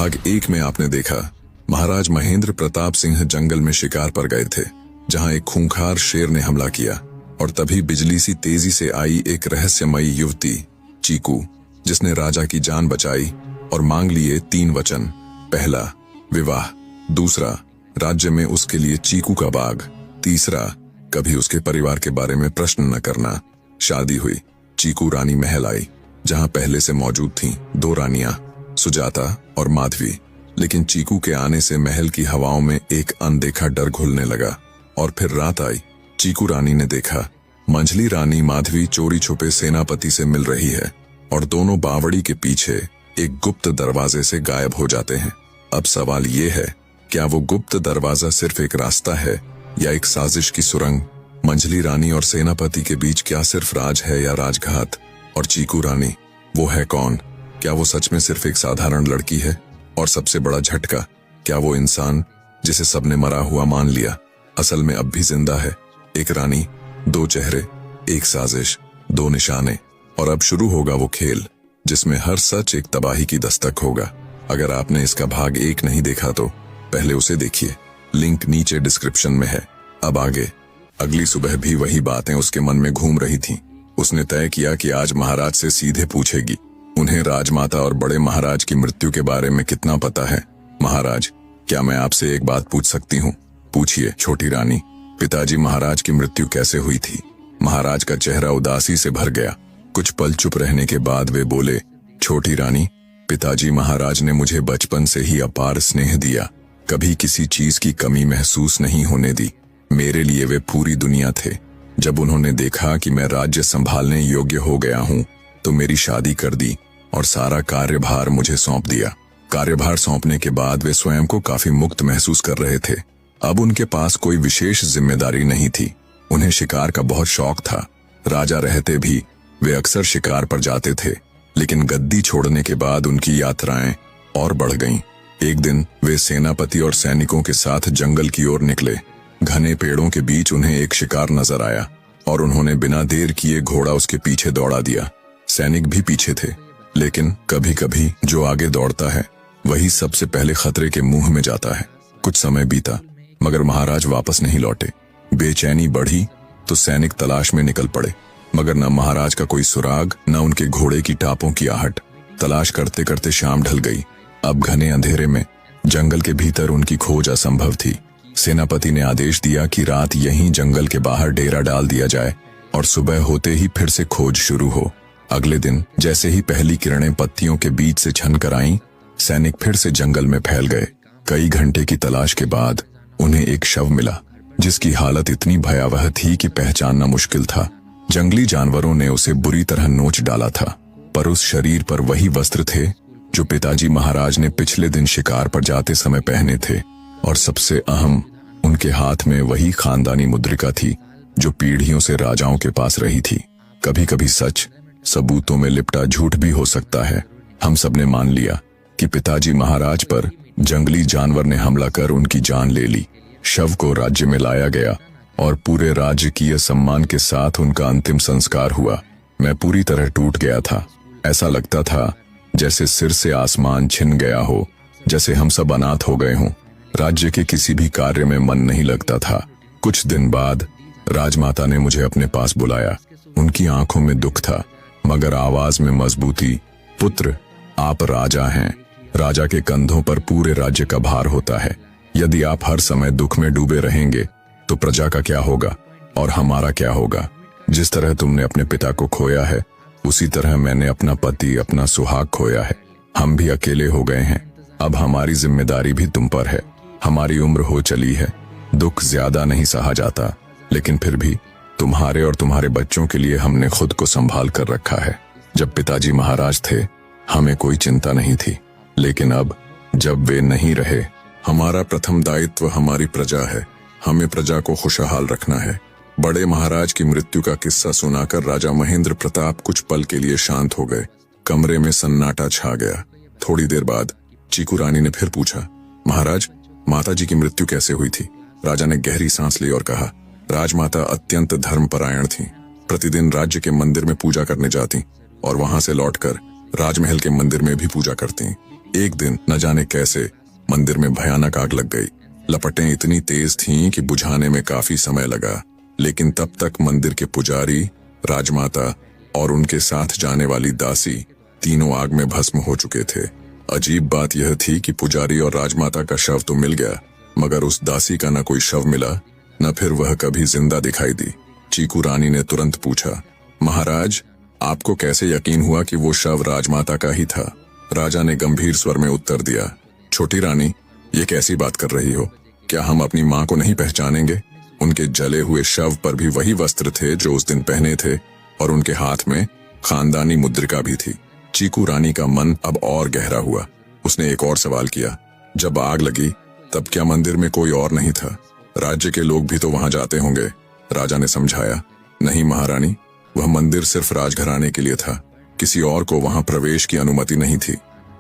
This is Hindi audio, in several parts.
भाग 1 में आपने देखा महाराज महेंद्र प्रताप सिंह जंगल में शिकार पर गए थे, जहां एक खूंखार शेर ने हमला किया और तभी बिजली सी तेजी से आई एक रहस्यमयी युवती चीकू, जिसने राजा की जान बचाई और मांग लिए 3 वचन। पहला, विवाह। दूसरा, राज्य में उसके लिए चीकू का बाग। तीसरा, कभी उसके परिवार के बारे में प्रश्न न करना। शादी हुई। चीकू रानी महल आई, जहां पहले से मौजूद थीं 2 रानियां, सुजाता और माधवी। लेकिन चीकू के आने से महल की हवाओं में एक अनदेखा डर घुलने लगा। और फिर रात आई। चीकू रानी ने देखा मंझली रानी माधवी चोरी छुपे सेनापति से मिल रही है और दोनों बावड़ी के पीछे एक गुप्त दरवाजे से गायब हो जाते हैं। अब सवाल ये है, क्या वो गुप्त दरवाजा सिर्फ एक रास्ता है या एक साजिश की सुरंग? मंझली रानी और सेनापति के बीच क्या सिर्फ राज है या राजघात? और चीकू रानी, वो है कौन? क्या वो सच में सिर्फ एक साधारण लड़की है? और सबसे बड़ा झटका, क्या वो इंसान जिसे सबने मरा हुआ मान लिया असल में अब भी जिंदा है? एक रानी, 2 चेहरे, एक साजिश, 2 निशाने। और अब शुरू होगा वो खेल जिसमें हर सच एक तबाही की दस्तक होगा। अगर आपने इसका भाग 1 नहीं देखा तो पहले उसे देखिए, लिंक नीचे डिस्क्रिप्शन में है। अब आगे। अगली सुबह भी वही बातें उसके मन में घूम रही थीं। उसने तय किया कि आज महाराज से सीधे पूछेगी, उन्हें राजमाता और बड़े महाराज की मृत्यु के बारे में कितना पता है। महाराज, क्या मैं आपसे एक बात पूछ सकती हूँ? पूछिए छोटी रानी। पिताजी महाराज की मृत्यु कैसे हुई थी? महाराज का चेहरा उदासी से भर गया। कुछ पल चुप रहने के बाद वे बोले, छोटी रानी, पिताजी महाराज ने मुझे बचपन से ही अपार स्नेह दिया, कभी किसी चीज की कमी महसूस नहीं होने दी। मेरे लिए वे पूरी दुनिया थे। जब उन्होंने देखा कि मैं राज्य संभालने योग्य हो गया हूँ तो मेरी शादी कर दी और सारा कार्यभार मुझे सौंप दिया। कार्यभार सौंपने के बाद वे स्वयं को काफी मुक्त महसूस कर रहे थे। अब उनके पास कोई विशेष जिम्मेदारी नहीं थी। उन्हें शिकार का बहुत शौक था। राजा रहते भी वे अक्सर शिकार पर जाते थे, लेकिन गद्दी छोड़ने के बाद उनकी यात्राएं और बढ़ गईं। एक दिन वे सेनापति और सैनिकों के साथ जंगल की ओर निकले। घने पेड़ों के बीच उन्हें एक शिकार नजर आया और उन्होंने बिना देर किए घोड़ा उसके पीछे दौड़ा दिया। सैनिक भी पीछे थे, लेकिन कभी कभी जो आगे दौड़ता है वही सबसे पहले खतरे के मुंह में जाता है। कुछ समय बीता, मगर महाराज वापस नहीं लौटे। बेचैनी बढ़ी तो सैनिक तलाश में निकल पड़े, मगर न महाराज का कोई सुराग, न उनके घोड़े की टापों की आहट। तलाश करते करते शाम ढल गई। अब घने अंधेरे में जंगल के भीतर उनकी खोज असंभव थी। सेनापति ने आदेश दिया कि रात यहीं जंगल के बाहर डेरा डाल दिया जाए और सुबह होते ही फिर से खोज शुरू हो। अगले दिन जैसे ही पहली किरणें पत्तियों के बीच से छनकर आईं, सैनिक फिर से जंगल में फैल गए। कई घंटे की तलाश के बाद उन्हें एक शव मिला, जिसकी हालत इतनी भयावह थी कि पहचानना मुश्किल था। जंगली जानवरों ने उसे बुरी तरह नोच डाला था, पर उस शरीर पर वही वस्त्र थे जो पिताजी महाराज ने पिछले दिन शिकार पर जाते समय पहने थे। और सबसे अहम, उनके हाथ में वही खानदानी मुद्रिका थी जो पीढ़ियों से राजाओं के पास रही थी। कभी कभी सच सबूतों में लिपटा झूठ भी हो सकता है। हम सबने मान लिया कि पिताजी महाराज पर जंगली जानवर ने हमला कर उनकी जान ले ली। शव को राज्य में लाया गया और पूरे राजकीय सम्मान के साथ उनका अंतिम संस्कार हुआ। मैं पूरी तरह टूट गया था। ऐसा लगता था जैसे सिर से आसमान छिन गया हो, जैसे हम सब अनाथ हो गए हों। राज्य के किसी भी कार्य में मन नहीं लगता था। कुछ दिन बाद राजमाता ने मुझे अपने पास बुलाया। उनकी आंखों में दुख था, मगर आवाज में मजबूती। पुत्र, आप राजा हैं। राजा के कंधों पर पूरे राज्य का भार होता है। यदि आप हर समय दुख में डूबे रहेंगे तो प्रजा का क्या होगा और हमारा क्या होगा? जिस तरह तुमने अपने पिता को खोया है, उसी तरह मैंने अपना पति, अपना सुहाग खोया है। हम भी अकेले हो गए हैं। अब हमारी जिम्मेदारी भी तुम पर है। हमारी उम्र हो चली है, दुख ज्यादा नहीं सहा जाता, लेकिन फिर भी तुम्हारे और तुम्हारे बच्चों के लिए हमने खुद को संभाल कर रखा है। जब पिताजी महाराज थे, हमें कोई चिंता नहीं थी, लेकिन अब जब वे नहीं रहे, हमारा प्रथम दायित्व हमारी प्रजा है। हमें प्रजा को खुशहाल रखना है। बड़े महाराज की मृत्यु का किस्सा सुनाकर राजा महेंद्र प्रताप कुछ पल के लिए शांत हो गए। कमरे में सन्नाटा छा गया। थोड़ी देर बाद चीकू रानी ने फिर पूछा, महाराज, माताजी की मृत्यु कैसे हुई थी? राजा ने गहरी सांस ली और कहा, राजमाता अत्यंत धर्मपरायण थीं। प्रतिदिन राज्य के मंदिर में पूजा करने जाती और वहां से लौटकर राजमहल के मंदिर में भी पूजा करती। एक दिन न जाने कैसे मंदिर में भयानक आग लग गई। लपटें इतनी तेज थीं कि बुझाने में काफी समय लगा, लेकिन तब तक मंदिर के पुजारी, राजमाता और उनके साथ जाने वाली दासी तीनों आग में भस्म हो चुके थे। अजीब बात यह थी कि पुजारी और राजमाता का शव तो मिल गया, मगर उस दासी का न कोई शव मिला, न फिर वह कभी जिंदा दिखाई दी। चीकू रानी ने तुरंत पूछा, महाराज, आपको कैसे यकीन हुआ कि वो शव राजमाता का ही था? राजा ने गंभीर स्वर में उत्तर दिया, छोटी रानी, ये कैसी बात कर रही हो? क्या हम अपनी माँ को नहीं पहचानेंगे? उनके जले हुए शव पर भी वही वस्त्र थे जो उस दिन पहने थे, और उनके हाथ में खानदानी मुद्रिका भी थी। चीकू रानी का मन अब और गहरा हुआ। उसने एक और सवाल किया, जब आग लगी तब क्या मंदिर में कोई और नहीं था? राज्य के लोग भी तो वहां जाते होंगे। राजा ने समझाया, नहीं महारानी, वह मंदिर सिर्फ राजघराने के लिए था, किसी और को वहां प्रवेश की अनुमति नहीं थी।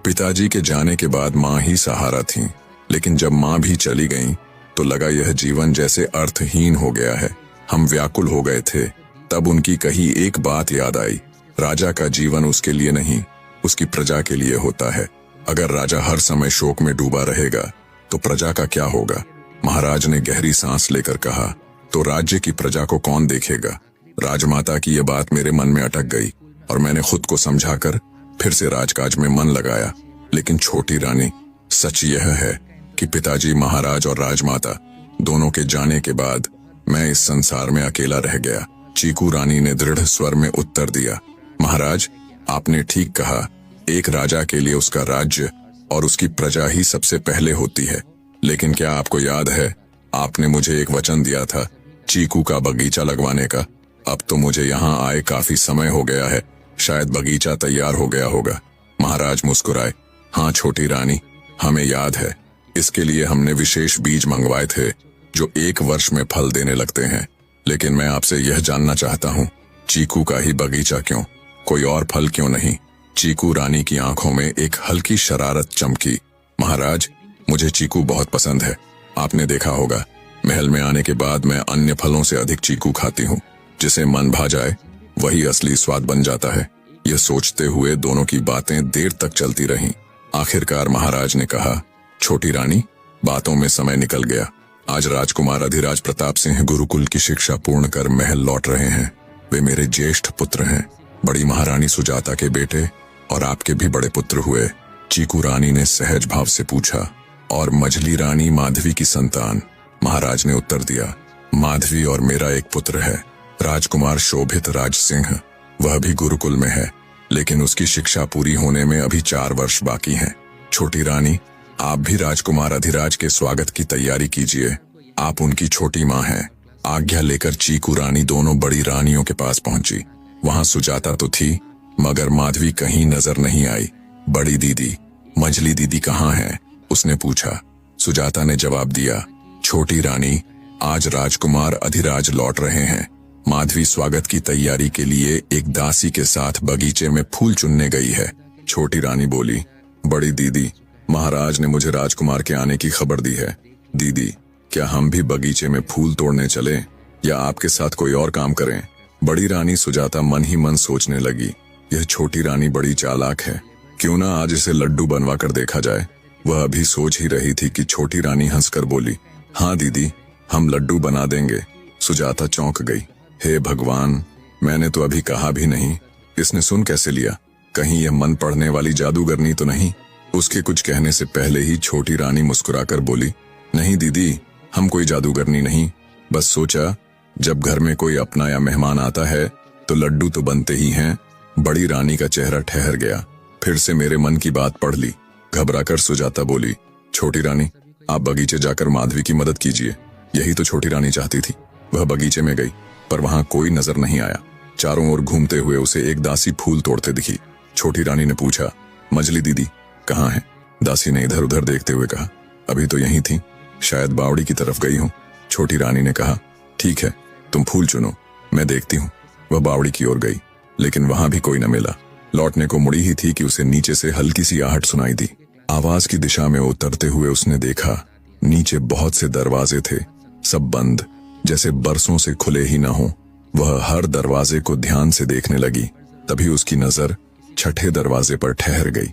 पिताजी के जाने के बाद माँ ही सहारा थी, लेकिन जब माँ भी चली गईं, तो लगा यह जीवन जैसे अर्थहीन हो गया है। हम व्याकुल हो गए थे। तब उनकी कही एक बात याद आई, राजा का जीवन उसके लिए नहीं, उसकी प्रजा के लिए होता है। अगर राजा हर समय शोक में डूबा रहेगा तो प्रजा का क्या होगा? महाराज ने गहरी सांस लेकर कहा, तो राज्य की प्रजा को कौन देखेगा? राजमाता की यह बात मेरे मन में अटक गई और मैंने खुद को समझाकर फिर से राजकाज में मन लगाया। लेकिन छोटी रानी, सच यह है कि पिताजी, महाराज और राजमाता दोनों के जाने के बाद मैं इस संसार में अकेला रह गया। चीकू रानी ने दृढ़ स्वर में उत्तर दिया, महाराज, आपने ठीक कहा, एक राजा के लिए उसका राज्य और उसकी प्रजा ही सबसे पहले होती है। लेकिन क्या आपको याद है, आपने मुझे एक वचन दिया था चीकू का बगीचा लगवाने का? अब तो मुझे यहाँ आए काफी समय हो गया है, शायद बगीचा तैयार हो गया होगा। महाराज मुस्कुराए, हाँ छोटी रानी, हमें याद है। इसके लिए हमने विशेष बीज मंगवाए थे जो 1 वर्ष में फल देने लगते हैं। लेकिन मैं आपसे यह जानना चाहता हूँ, चीकू का ही बगीचा क्यों? कोई और फल क्यों नहीं? चीकू रानी की आंखों में एक हल्की शरारत चमकी। महाराज, मुझे चीकू बहुत पसंद है। आपने देखा होगा, महल में आने के बाद मैं अन्य फलों से अधिक चीकू खाती हूँ। जिसे मन भा जाए वही असली स्वाद बन जाता है। यह सोचते हुए दोनों की बातें देर तक चलती रहीं। आखिरकार महाराज ने कहा, छोटी रानी, बातों में समय निकल गया। आज राजकुमार अधिराज प्रताप सिंह गुरुकुल की शिक्षा पूर्ण कर महल लौट रहे हैं। वे मेरे ज्येष्ठ पुत्र हैं। बड़ी महारानी सुजाता के बेटे और आपके भी बड़े पुत्र हुए। चीकू रानी ने सहज भाव से पूछा, और मझली रानी माधवी की संतान? महाराज ने उत्तर दिया, माधवी और मेरा एक पुत्र है, राजकुमार शोभित राज सिंह। वह भी गुरुकुल में है, लेकिन उसकी शिक्षा पूरी होने में अभी 4 वर्ष बाकी हैं। छोटी रानी, आप भी राजकुमार अधिराज के स्वागत की तैयारी कीजिए। आप उनकी छोटी माँ हैं। आज्ञा लेकर चीकू रानी दोनों बड़ी रानियों के पास पहुंची। वहां सुजाता तो थी, मगर माधवी कहीं नजर नहीं आई। बड़ी दीदी, मझली दीदी कहाँ है? उसने पूछा। सुजाता ने जवाब दिया, छोटी रानी, आज राजकुमार अधिराज लौट रहे हैं। माधवी स्वागत की तैयारी के लिए एक दासी के साथ बगीचे में फूल चुनने गई है। छोटी रानी बोली, बड़ी दीदी, महाराज ने मुझे राजकुमार के आने की खबर दी है। दीदी, क्या हम भी बगीचे में फूल तोड़ने चलें या आपके साथ कोई और काम करें? बड़ी रानी सुजाता मन ही मन सोचने लगी, यह छोटी रानी बड़ी चालाक है, क्यों ना आज इसे लड्डू बनवा कर देखा जाए। वह अभी सोच ही रही थी कि छोटी रानी हंसकर बोली, हाँ दीदी, हम लड्डू बना देंगे। सुजाता चौंक गई, हे भगवान, मैंने तो अभी कहा भी नहीं, इसने सुन कैसे लिया? कहीं यह मन पढ़ने वाली जादूगरनी तो नहीं? उसके कुछ कहने से पहले ही छोटी रानी मुस्कुराकर बोली, नहीं दीदी, हम कोई जादूगरनी नहीं, बस सोचा जब घर में कोई अपना या मेहमान आता है तो लड्डू तो बनते ही हैं। बड़ी रानी का चेहरा ठहर गया, फिर से मेरे मन की बात पढ़ ली। घबराकर सुजाता बोली, छोटी रानी, आप बगीचे जाकर माधवी की मदद कीजिए। यही तो छोटी रानी चाहती थी। वह बगीचे में गई, पर वहां कोई नजर नहीं आया। चारों ओर घूमते हुए उसे एक दासी फूल तोड़ते दिखी। छोटी रानी ने पूछा, मझली दीदी कहाँ है? दासी ने इधर उधर देखते हुए कहा, अभी तो यहीं थी, शायद बावड़ी की तरफ गई हूँ। छोटी रानी ने कहा, ठीक है, तुम फूल चुनो, मैं देखती हूँ। वह बावड़ी की ओर गई, लेकिन वहां भी कोई न मिला। लौटने को मुड़ी ही थी कि उसे नीचे से हल्की सी आहट सुनाई दी। आवाज की दिशा में उतरते हुए उसने देखा, नीचे बहुत से दरवाजे थे, सब बंद, जैसे बरसों से खुले ही ना हो। वह हर दरवाजे को ध्यान से देखने लगी। तभी उसकी नजर छठे दरवाजे पर ठहर गई।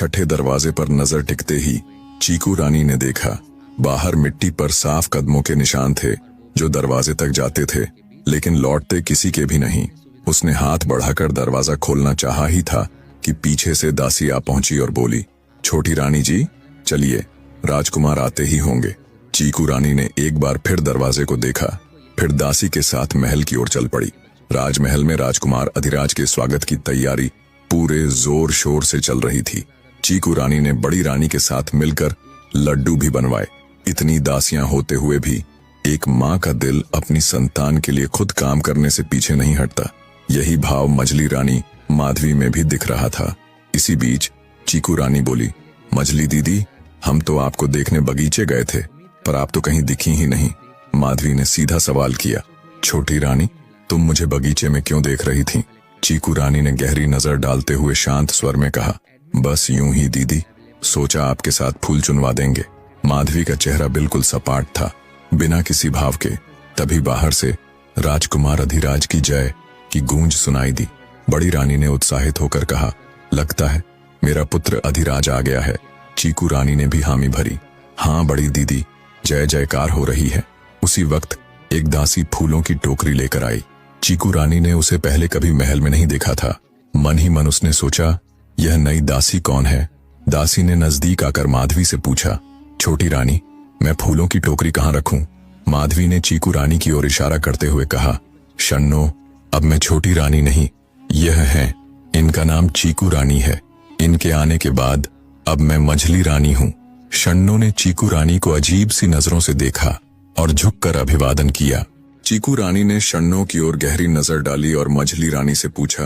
छठे दरवाजे पर नजर टिकते ही चीकू रानी ने देखा बाहर मिट्टी पर साफ कदमों के निशान थे जो दरवाजे तक जाते थे, लेकिन लौटते किसी के भी नहीं। उसने हाथ बढ़ाकर दरवाजा खोलना चाहा ही था कि पीछे से दासी आ पहुंची और बोली, छोटी रानी जी चलिए, राजकुमार आते ही होंगे। चीकू रानी ने एक बार फिर दरवाजे को देखा, फिर दासी के साथ महल की ओर चल पड़ी। राजमहल में राजकुमार अधिराज के स्वागत की तैयारी पूरे जोर शोर से चल रही थी। चीकू रानी ने बड़ी रानी के साथ मिलकर लड्डू भी बनवाए। इतनी दासियां होते हुए भी एक माँ का दिल अपनी संतान के लिए खुद काम करने से पीछे नहीं हटता। यही भाव मझली रानी माधवी में भी दिख रहा था। इसी बीच चीकू रानी बोली, मझली दीदी, हम तो आपको देखने बगीचे गए थे, पर आप तो कहीं दिखी ही नहीं। माधवी ने सीधा सवाल किया, छोटी रानी, तुम मुझे बगीचे में क्यों देख रही थी? चीकू रानी ने गहरी नजर डालते हुए शांत स्वर में कहा, बस यूं ही दीदी, सोचा आपके साथ फूल चुनवा देंगे। माधवी का चेहरा बिल्कुल सपाट था, बिना किसी भाव के। तभी बाहर से राजकुमार अधिराज की जय की गूंज सुनाई दी। बड़ी रानी ने उत्साहित होकर कहा, लगता है मेरा पुत्र अधिराज आ गया है। चीकू रानी ने भी हामी भरी, हाँ बड़ी दीदी, जय जयकार हो रही है। उसी वक्त एक दासी फूलों की टोकरी लेकर आई। चीकू रानी ने उसे पहले कभी महल में नहीं देखा था। मन ही मन उसने सोचा, यह नई दासी कौन है? दासी ने नजदीक आकर माधवी से पूछा, छोटी रानी, मैं फूलों की टोकरी कहाँ रखूं? माधवी ने चीकू रानी की ओर इशारा करते हुए कहा, शन्नो, अब मैं छोटी रानी नहीं, यह है, इनका नाम चीकू रानी है। इनके आने के बाद अब मैं मझली रानी हूँ। शन्नो ने चीकू रानी को अजीब सी नजरों से देखा और झुककर अभिवादन किया। चीकू रानी ने शन्नो की ओर गहरी नजर डाली और मझली रानी से पूछा,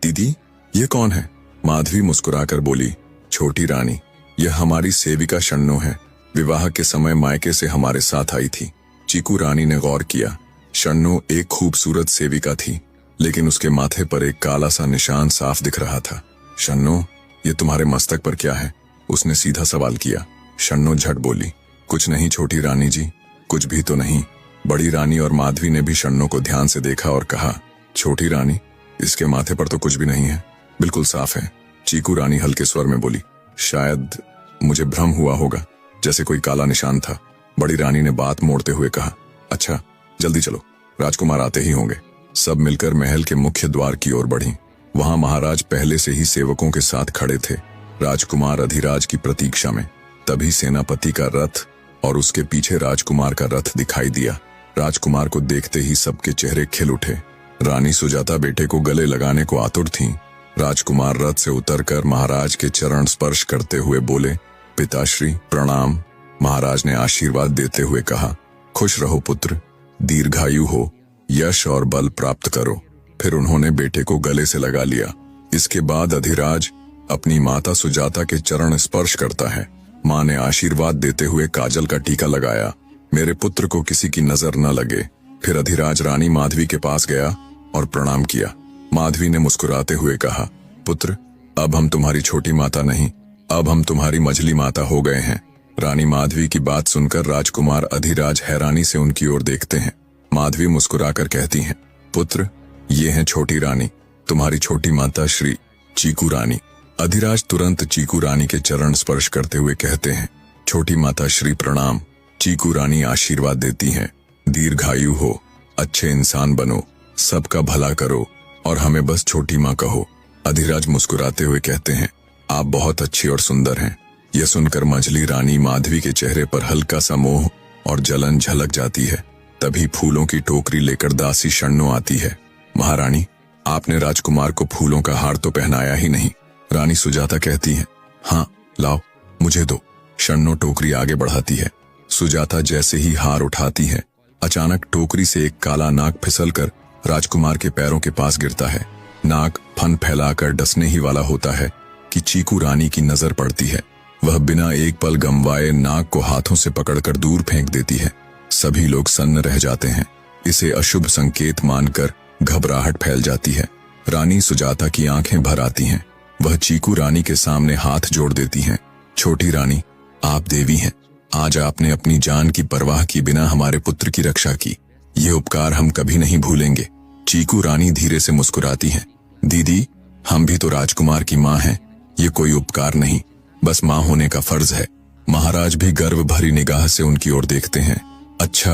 दीदी ये कौन है? माधवी मुस्कुराकर बोली, छोटी रानी, यह हमारी सेविका शन्नो है, विवाह के समय मायके से हमारे साथ आई थी। चीकू रानी ने गौर किया, शन्नो एक खूबसूरत सेविका थी, लेकिन उसके माथे पर एक काला सा निशान साफ दिख रहा था। शन्नो, ये तुम्हारे मस्तक पर क्या है? उसने सीधा सवाल किया। शन्नो झट बोली, कुछ नहीं छोटी रानी जी, कुछ भी तो नहीं। बड़ी रानी और माधवी ने भी शन्नो को ध्यान से देखा और कहा, छोटी रानी, इसके माथे पर तो कुछ भी नहीं है, बिल्कुल साफ है। चीकू रानी हल्के स्वर में बोली, शायद मुझे भ्रम हुआ होगा, जैसे कोई काला निशान था। बड़ी रानी ने बात मोड़ते हुए कहा, अच्छा जल्दी चलो, राजकुमार आते ही होंगे। सब मिलकर महल के मुख्य द्वार की ओर बढ़ी। वहां महाराज पहले से ही सेवकों के साथ खड़े थे, राजकुमार अधिराज की प्रतीक्षा में। तभी सेनापति का रथ और उसके पीछे राजकुमार का रथ दिखाई दिया। राजकुमार को देखते ही सबके चेहरे खिल उठे। रानी सुजाता बेटे को गले लगाने को आतुर थीं। राजकुमार रथ से उतरकर महाराज के चरण स्पर्श करते हुए बोले, पिताश्री प्रणाम। महाराज ने आशीर्वाद देते हुए कहा, खुश रहो पुत्र, दीर्घायु हो, यश और बल प्राप्त करो। फिर उन्होंने बेटे को गले से लगा लिया। इसके बाद अधिराज अपनी माता सुजाता के चरण स्पर्श करता है। माँ ने आशीर्वाद देते हुए काजल का टीका लगाया, मेरे पुत्र को किसी की नजर न लगे। फिर अधिराज रानी माधवी के पास गया और प्रणाम किया। माधवी ने मुस्कुराते हुए कहा, पुत्र, अब हम तुम्हारी छोटी माता नहीं, अब हम तुम्हारी मझली माता हो गए हैं। रानी माधवी की बात सुनकर राजकुमार अधिराज हैरानी से उनकी ओर देखते हैं। माधवी मुस्कुराकर कहती हैं, पुत्र, ये हैं छोटी रानी, तुम्हारी छोटी माता श्री चीकू रानी। अधिराज तुरंत चीकू रानी के चरण स्पर्श करते हुए कहते हैं, छोटी माता श्री प्रणाम। चीकू रानी आशीर्वाद देती हैं, दीर्घायु हो, अच्छे इंसान बनो, सबका भला करो और हमें बस छोटी माँ कहो। अधिराज मुस्कुराते हुए कहते हैं, आप बहुत अच्छी और सुंदर हैं। यह सुनकर मझली रानी माधवी के चेहरे पर हल्का सा मोह और जलन झलक जाती है। तभी फूलों की टोकरी लेकर दासी शन्नो आती है। महारानी, आपने राजकुमार को फूलों का हार तो पहनाया ही नहीं। रानी सुजाता कहती है, हाँ लाओ, मुझे दो। शन्नो टोकरी आगे बढ़ाती है। सुजाता जैसे ही हार उठाती है, अचानक टोकरी से एक काला नाग फिसलकर राजकुमार के पैरों के पास गिरता है। नाग फन फैलाकर डसने ही वाला होता है कि चीकू रानी की नजर पड़ती है। वह बिना एक पल गंवाए नाग को हाथों से पकड़कर दूर फेंक देती है। सभी लोग सन्न रह जाते हैं। इसे अशुभ संकेत मानकर घबराहट फैल जाती है। रानी सुजाता की आंखें भर आती हैं। वह चीकू रानी के सामने हाथ जोड़ देती हैं। छोटी रानी, आप देवी हैं। आज आपने अपनी जान की परवाह की बिना हमारे पुत्र की रक्षा की। ये उपकार हम कभी नहीं भूलेंगे। चीकू रानी धीरे से मुस्कुराती है। दीदी, हम भी तो राजकुमार की माँ हैं। ये कोई उपकार नहीं, बस माँ होने का फर्ज है। महाराज भी गर्व भरी निगाह से उनकी ओर देखते हैं। अच्छा,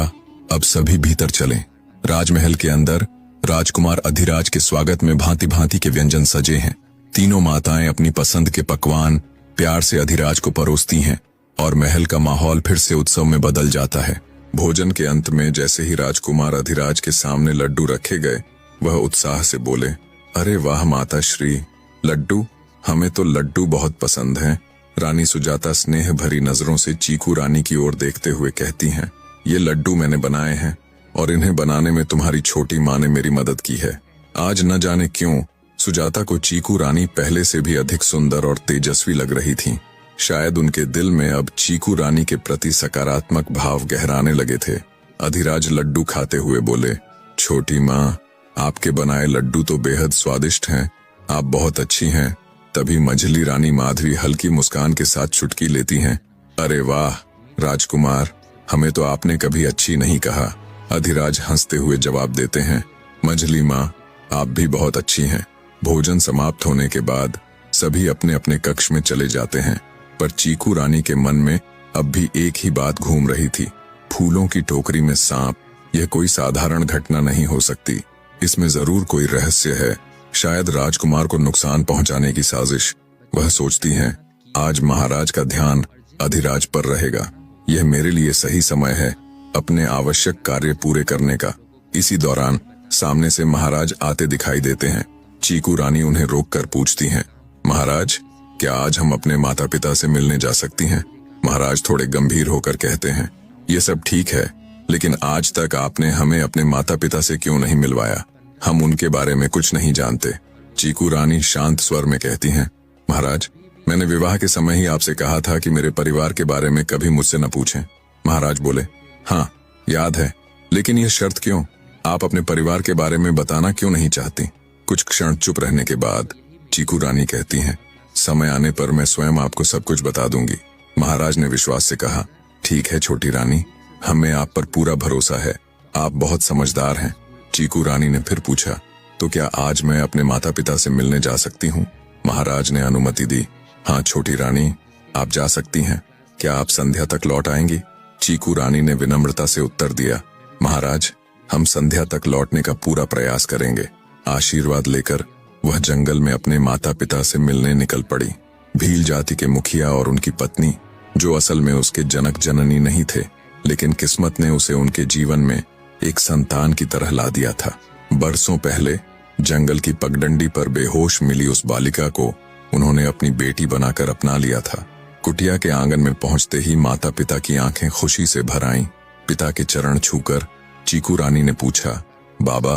अब सभी भीतर चलें। राजमहल के अंदर राजकुमार अधिराज के स्वागत में भांति भांति के व्यंजन सजे हैं। तीनों माताएं अपनी पसंद के पकवान प्यार से अधिराज को परोसती हैं और महल का माहौल फिर से उत्सव में बदल जाता है। भोजन के अंत में जैसे ही राजकुमार अधिराज के सामने लड्डू रखे गए, वह उत्साह से बोले, अरे वाह माता श्री, लड्डू, हमें तो लड्डू बहुत पसंद हैं। रानी सुजाता स्नेह भरी नजरों से चीकू रानी की ओर देखते हुए कहती हैं, ये लड्डू मैंने बनाए हैं और इन्हें बनाने में तुम्हारी छोटी माँ ने मेरी मदद की है। आज न जाने क्यों सुजाता को चीकू रानी पहले से भी अधिक सुंदर और तेजस्वी लग रही थीं। शायद उनके दिल में अब चीकू रानी के प्रति सकारात्मक भाव गहराने लगे थे। अधिराज लड्डू खाते हुए बोले, छोटी माँ, आपके बनाए लड्डू तो बेहद स्वादिष्ट हैं, आप बहुत अच्छी हैं। तभी मझली रानी माधवी हल्की मुस्कान के साथ चुटकी लेती हैं। अरे वाह राजकुमार, हमें तो आपने कभी अच्छी नहीं कहा। अधिराज हंसते हुए जवाब देते हैं, मझली माँ, आप भी बहुत अच्छी हैं। भोजन समाप्त होने के बाद सभी अपने अपने कक्ष में चले जाते हैं, पर चीकू रानी के मन में अब भी एक ही बात घूम रही थी, फूलों की टोकरी में सांप। यह कोई साधारण घटना नहीं हो सकती, इसमें जरूर कोई रहस्य है, शायद राजकुमार को नुकसान पहुंचाने की साजिश। वह सोचती हैं, आज महाराज का ध्यान अधिराज पर रहेगा, यह मेरे लिए सही समय है अपने आवश्यक कार्य पूरे करने का। इसी दौरान सामने से महाराज आते दिखाई देते हैं। चीकू रानी उन्हें रोककर पूछती हैं, महाराज, क्या आज हम अपने माता पिता से मिलने जा सकती हैं? महाराज थोड़े गंभीर होकर कहते हैं, ये सब ठीक है, लेकिन आज तक आपने हमें अपने माता पिता से क्यों नहीं मिलवाया? हम उनके बारे में कुछ नहीं जानते। चीकू रानी शांत स्वर में कहती हैं, महाराज, मैंने विवाह के समय ही आपसे कहा था कि मेरे परिवार के बारे में कभी मुझसे न पूछें। महाराज बोले, हाँ याद है, लेकिन यह शर्त क्यों? आप अपने परिवार के बारे में बताना क्यों नहीं चाहती? कुछ क्षण चुप रहने के बाद चीकू रानी कहती हैं, समय आने पर मैं स्वयं आपको सब कुछ बता दूंगी। महाराज ने विश्वास से कहा, ठीक है छोटी रानी, हमें आप पर पूरा भरोसा है, आप बहुत समझदार हैं। चीकू रानी ने फिर पूछा, तो क्या आज मैं अपने माता पिता से मिलने जा सकती हूँ? महाराज ने अनुमति दी। हाँ छोटी रानी, आप जा सकती हैं। क्या आप संध्या तक लौट आएंगी? चीकू रानी ने विनम्रता से उत्तर दिया, महाराज, हम संध्या तक लौटने का पूरा प्रयास करेंगे। आशीर्वाद लेकर वह जंगल में अपने माता पिता से मिलने निकल पड़ी। भील जाति के मुखिया और उनकी पत्नी, जो असल में उसके जनक जननी नहीं थे, लेकिन किस्मत ने उसे उनके जीवन में एक संतान की तरह ला दिया था। बरसों पहले जंगल की पगडंडी पर बेहोश मिली उस बालिका को उन्होंने अपनी बेटी बनाकर अपना लिया था। कुटिया के आंगन में पहुंचते ही माता पिता की आंखें खुशी से भर आईं। पिता के चरण छूकर चीकू रानी ने पूछा, बाबा,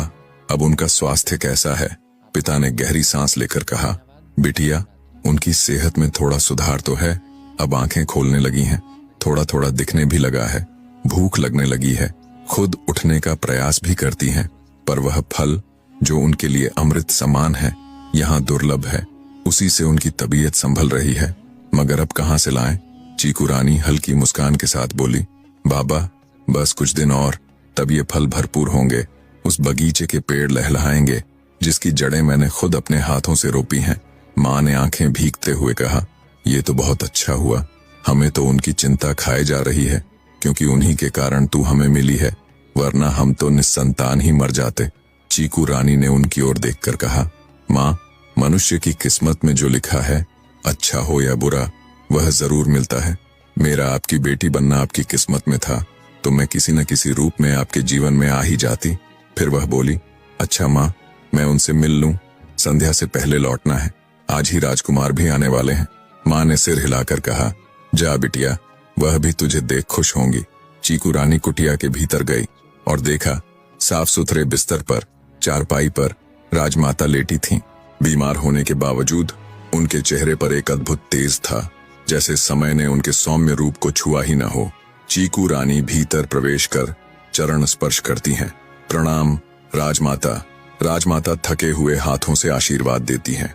अब उनका स्वास्थ्य कैसा है? पिता ने गहरी सांस लेकर कहा, बिटिया, उनकी सेहत में थोड़ा सुधार तो है, अब आंखें खोलने लगी हैं, थोड़ा थोड़ा दिखने भी लगा है, भूख लगने लगी है, खुद उठने का प्रयास भी करती हैं, पर वह फल जो उनके लिए अमृत समान है यहाँ दुर्लभ है, उसी से उनकी तबीयत संभल रही है, मगर अब कहाँ से लाएं? चीकू रानी हल्की मुस्कान के साथ बोली, बाबा, बस कुछ दिन और, तब ये फल भरपूर होंगे। उस बगीचे के पेड़ लहलहाएंगे जिसकी जड़ें मैंने खुद अपने हाथों से रोपी हैं। माँ ने आंखें भीगते हुए कहा, ये तो बहुत अच्छा हुआ, हमें तो उनकी चिंता खाए जा रही है, क्योंकि उन्हीं के कारण तू हमें मिली है, वरना हम तो निस्संतान ही मर जाते। चीकू रानी ने उनकी ओर देखकर कहा, माँ, मनुष्य की किस्मत में जो लिखा है, अच्छा हो या बुरा, वह जरूर मिलता है। मेरा आपकी बेटी बनना आपकी किस्मत में था, तो मैं किसी न किसी रूप में आपके जीवन में आ ही जाती। फिर वह बोली, अच्छा माँ, मैं उनसे मिल लूं, संध्या से पहले लौटना है, आज ही राजकुमार भी आने वाले हैं। माँ ने सिर हिलाकर कहा, जा बिटिया, वह भी तुझे देख खुश होंगी। चीकू रानी कुटिया के भीतर गई और देखा, साफ सुथरे बिस्तर पर चारपाई पर राजमाता लेटी थीं। बीमार होने के बावजूद उनके चेहरे पर एक अद्भुत तेज था, जैसे समय ने उनके सौम्य रूप को छुआ ही न हो। चीकू रानी भीतर प्रवेश कर चरण स्पर्श करती हैं। प्रणाम राजमाता। राजमाता थके हुए हाथों से आशीर्वाद देती हैं।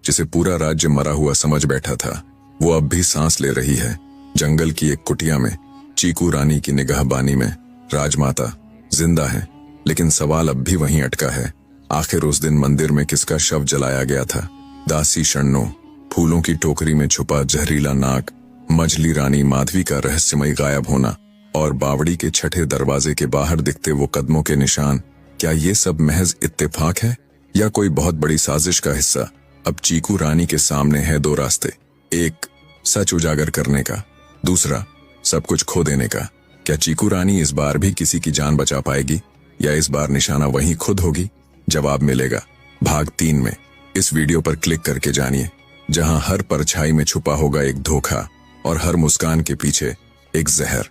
जिसे पूरा राज्य मरा हुआ समझ बैठा था, वो अब भी सांस ले रही है। जंगल की एक कुटिया में चीकू रानी की निगाहबानी में राजमाता जिंदा है, लेकिन सवाल अब भी वहीं अटका है, आखिर उस दिन मंदिर में किसका शव जलाया गया था? दासी शरणों, फूलों की टोकरी में छुपा जहरीला नाग, मझली रानी माधवी का रहस्यमय गायब होना और बावड़ी के छठे दरवाजे के बाहर दिखते वो कदमों के निशान, क्या ये सब महज इत्तेफाक है या कोई बहुत बड़ी साजिश का हिस्सा? अब चीकू रानी के सामने है दो रास्ते, एक सच उजागर करने का, दूसरा सब कुछ खो देने का। क्या चीकू रानी इस बार भी किसी की जान बचा पाएगी या इस बार निशाना वहीं खुद होगी? जवाब मिलेगा भाग 3 में। इस वीडियो पर क्लिक करके जानिए, जहां हर परछाई में छुपा होगा एक धोखा और हर मुस्कान के पीछे एक जहर।